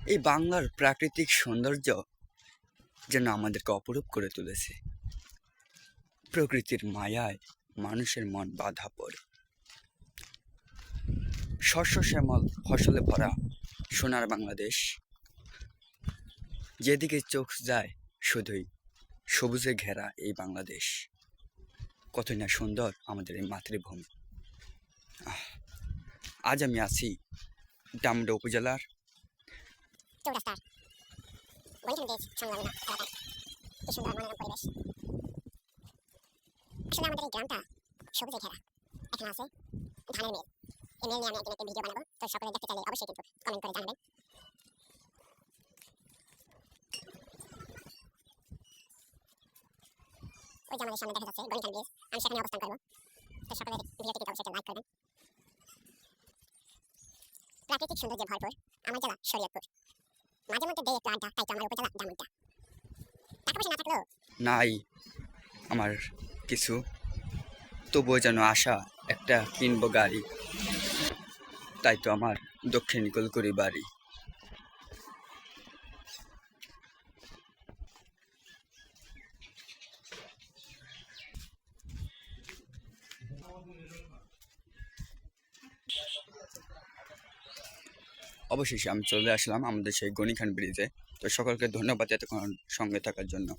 এই বাংলার প্রাকৃতিক সৌন্দর্য যেন আমাদেরকে অপরূপ করে তুলেছে। প্রকৃতির মায়ায় মানুষের মন বাঁধা পড়ে। শস্য শ্যামল ফসলে ভরা সোনার বাংলাদেশ, যেদিকে চোখ যায় শুধুই সবুজে ঘেরা এই বাংলাদেশ। কতই না সুন্দর আমাদের এই মাতৃভূমি। আজ আমি আছি ডামুডা উপজেলার চৌরাস্তার বনিখান ব্রিজ সংলগ্ন এলাকায়। কি সুন্দর মনোরম পরিবেশ। আসলে আমাদের এই গ্রামটা সবুজে ঘেরা। এখানে আছে ধানের মিল। এই মিল নিয়ে আমি একদিন একটি ভিডিও বানাবো, তো সকলে দেখতে চাইলে অবশ্যই কিন্তু কমেন্ট করে জানাবেন। ওই যে আমাদের সামনে দেখা যাচ্ছে বনিখান ব্রিজ, আমি সেখানে অবস্থান করবো। তো সকলে ভিডিওটি কিন্তু অবশ্যই লাইক করবেন। প্রাকৃতিক সৌন্দর্যে ভরপুর আমার জেলা শরীয়তপুর। মাঝে মধ্যে দেয় একটু আড্ডা, তাই তো আমার উপজেলা ডামুড্ডা। টাকা পয়সা না থাকলেও নাই আমার কিছু, তবুও যেন আশা একটা কিনবো গাড়ি, তাই তো আমার দক্ষিণ কলকুরি বাড়ি। অবশেষে আমি চলে আসলাম আমাদের সেই গনিখান ব্রিজে। তো সকলকে ধন্যবাদ এতক্ষণ সঙ্গে থাকার জন্য।